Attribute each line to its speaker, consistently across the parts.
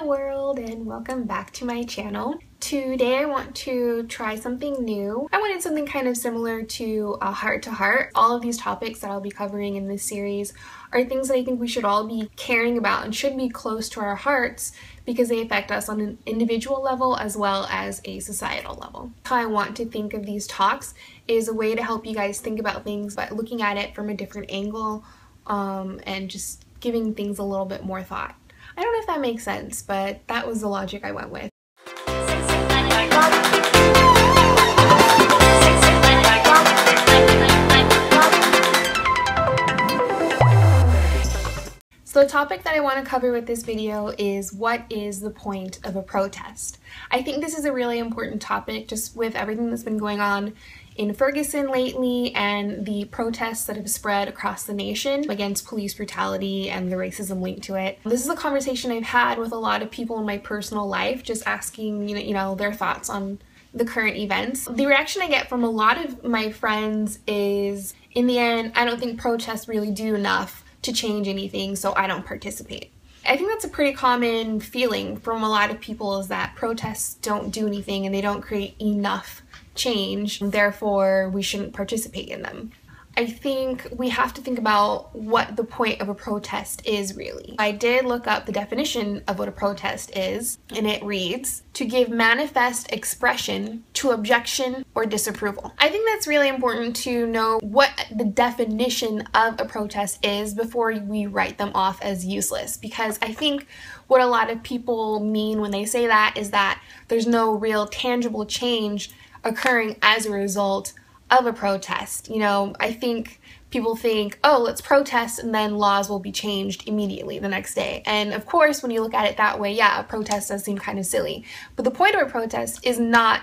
Speaker 1: Hello world, and welcome back to my channel. Today I want to try something new. I wanted something kind of similar to a heart to heart. All of these topics that I'll be covering in this series are things that I think we should all be caring about and should be close to our hearts because they affect us on an individual level as well as a societal level. How I want to think of these talks is a way to help you guys think about things but looking at it from a different angle and just giving things a little bit more thought. I don't know if that makes sense, but that was the logic I went with. So the topic that I want to cover with this video is what is the point of a protest? I think this is a really important topic just with everything that's been going on in Ferguson lately and the protests that have spread across the nation against police brutality and the racism linked to it. This is a conversation I've had with a lot of people in my personal life, just asking, you know, their thoughts on the current events. The reaction I get from a lot of my friends is, in the end, I don't think protests really do enough to change anything, so I don't participate. I think that's a pretty common feeling from a lot of people, is that protests don't do anything and they don't create enough change, therefore we shouldn't participate in them. I think we have to think about what the point of a protest is really. I did look up the definition of what a protest is, and it reads, to give manifest expression to objection or disapproval. I think that's really important to know what the definition of a protest is before we write them off as useless, because I think what a lot of people mean when they say that is that there's no real tangible change occurring as a result of a protest. You know, I think people think, oh, let's protest and then laws will be changed immediately the next day. And of course, when you look at it that way, yeah, a protest does seem kind of silly. But the point of a protest is not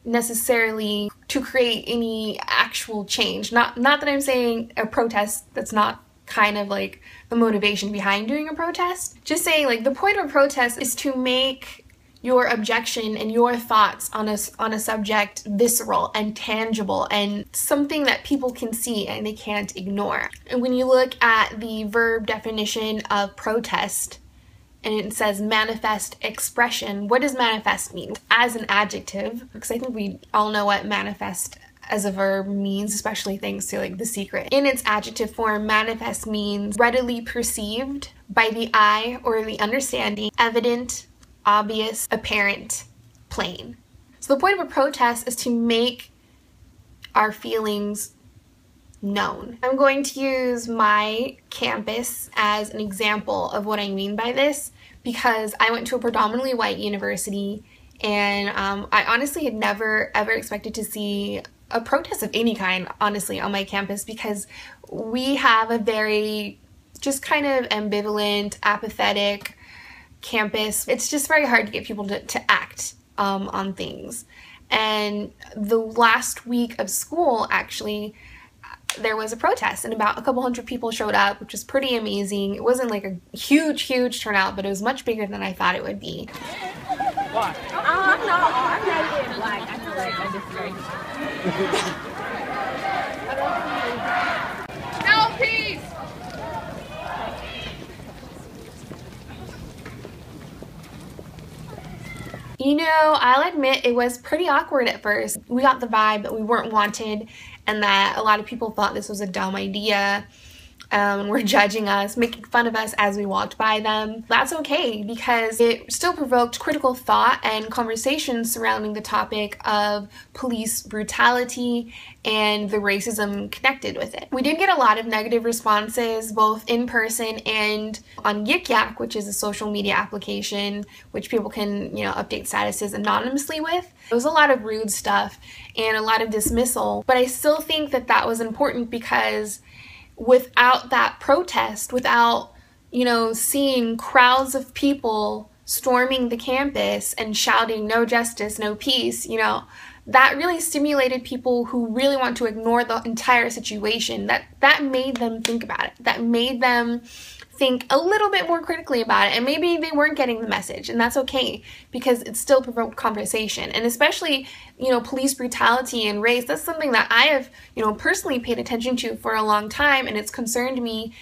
Speaker 1: necessarily to create any actual change. Not that I'm saying a protest that's not kind of like the motivation behind doing a protest. Just saying, like, the point of a protest is to make your objection and your thoughts on a subject visceral and tangible and something that people can see and they can't ignore. And when you look at the verb definition of protest and it says manifest expression, what does manifest mean? As an adjective, because I think we all know what manifest as a verb means, especially thanks to like The Secret. In its adjective form, manifest means readily perceived by the eye or the understanding, evident, obvious, apparent, plain. So the point of a protest is to make our feelings known. I'm going to use my campus as an example of what I mean by this because I went to a predominantly white university and I honestly had never ever expected to see a protest of any kind, honestly, on my campus because we have a very just kind of ambivalent, apathetic campus. It's just very hard to get people to act on things. And the last week of school, actually, there was a protest and about a couple hundred people showed up, which was pretty amazing. It wasn't like a huge turnout, but it was much bigger than I thought it would be.
Speaker 2: Why? I'm not even black. I feel like I just no peace!
Speaker 1: You know, I'll admit it was pretty awkward at first. We got the vibe that we weren't wanted and that a lot of people thought this was a dumb idea and were judging us, making fun of us as we walked by them. That's okay because it still provoked critical thought and conversation surrounding the topic of police brutality and the racism connected with it. We did get a lot of negative responses both in person and on Yik Yak, which is a social media application which people can, you know, update statuses anonymously with. There was a lot of rude stuff and a lot of dismissal, but I still think that that was important because without that protest, without, you know, seeing crowds of people storming the campus and shouting no justice, no peace, you know, that really stimulated people who really want to ignore the entire situation. That made them think about it. That made them think a little bit more critically about it, and maybe they weren't getting the message, and that's okay because it still provoked conversation. And especially, you know, police brutality and race, that's something that I have, you know, personally paid attention to for a long time, and it's concerned me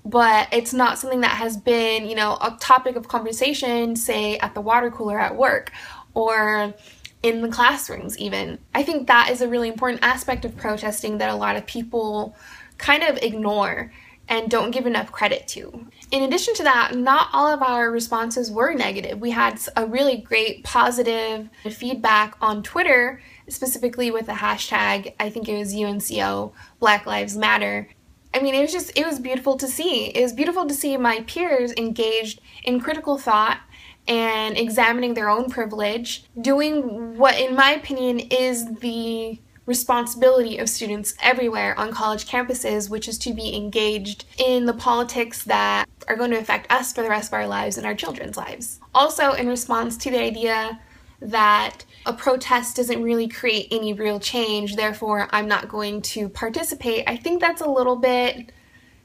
Speaker 1: but it's not something that has been, you know, a topic of conversation, say at the water cooler at work or in the classrooms even. I think that is a really important aspect of protesting that a lot of people kind of ignore and don't give enough credit to. In addition to that, not all of our responses were negative. We had a really great positive feedback on Twitter, specifically with the hashtag, I think it was UNCO, Black Lives Matter. I mean, it was beautiful to see. It was beautiful to see my peers engaged in critical thought and examining their own privilege, doing what, in my opinion, is the responsibility of students everywhere on college campuses, which is to be engaged in the politics that are going to affect us for the rest of our lives and our children's lives. Also, in response to the idea that a protest doesn't really create any real change, therefore I'm not going to participate, I think that's a little bit,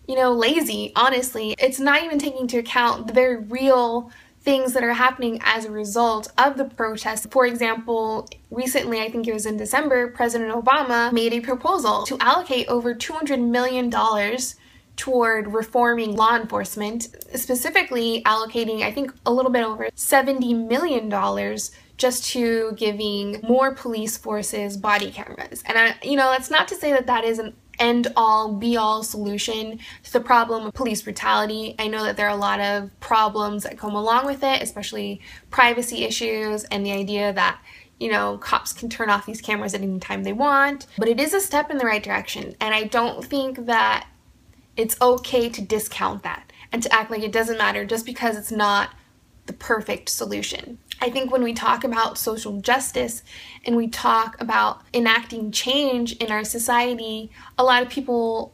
Speaker 1: you know, lazy, honestly. It's not even taking into account the very real things that are happening as a result of the protest. For example, recently, I think it was in December, President Obama made a proposal to allocate over $200 million toward reforming law enforcement, specifically allocating, I think, a little bit over $70 million just to giving more police forces body cameras. And you know, that's not to say that that is an end-all, be-all solution to the problem of police brutality. I know that there are a lot of problems that come along with it, especially privacy issues and the idea that, you know, cops can turn off these cameras at any time they want. But it is a step in the right direction, and I don't think that it's okay to discount that and to act like it doesn't matter just because it's not the perfect solution. I think when we talk about social justice and we talk about enacting change in our society, a lot of people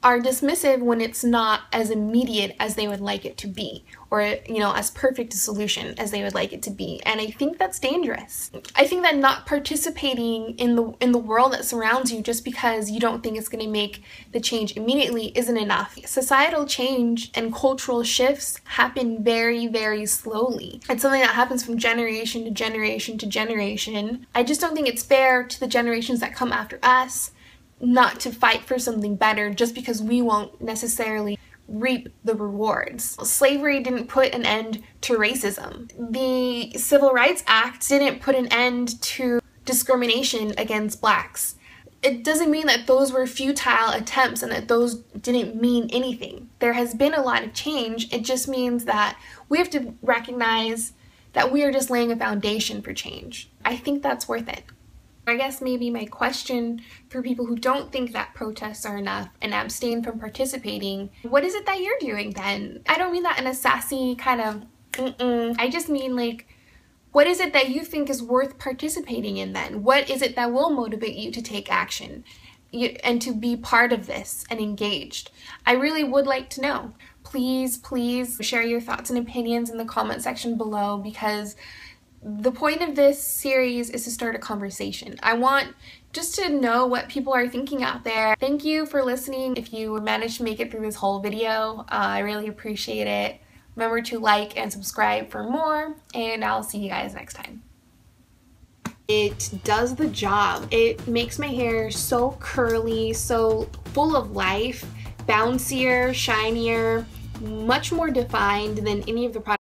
Speaker 1: are dismissive when it's not as immediate as they would like it to be, or, you know, as perfect a solution as they would like it to be. And I think that's dangerous. I think that not participating in the world that surrounds you just because you don't think it's going to make the change immediately isn't enough. Societal change and cultural shifts happen very, very slowly. It's something that happens from generation to generation to generation. I just don't think it's fair to the generations that come after us not to fight for something better just because we won't necessarily reap the rewards. Slavery didn't put an end to racism. The Civil Rights Act didn't put an end to discrimination against blacks. It doesn't mean that those were futile attempts and that those didn't mean anything. There has been a lot of change. It just means that we have to recognize that we are just laying a foundation for change. I think that's worth it. I guess maybe my question for people who don't think that protests are enough and abstain from participating, what is it that you're doing then? I don't mean that in a sassy kind of, I just mean like, what is it that you think is worth participating in then? What is it that will motivate you to take action and to be part of this and engaged? I really would like to know. Please, please share your thoughts and opinions in the comment section below, because the point of this series is to start a conversation. I want just to know what people are thinking out there. Thank you for listening. If you managed to make it through this whole video, I really appreciate it. Remember to like and subscribe for more, and I'll see you guys next time. It does the job. It makes my hair so curly, so full of life, bouncier, shinier, much more defined than any of the products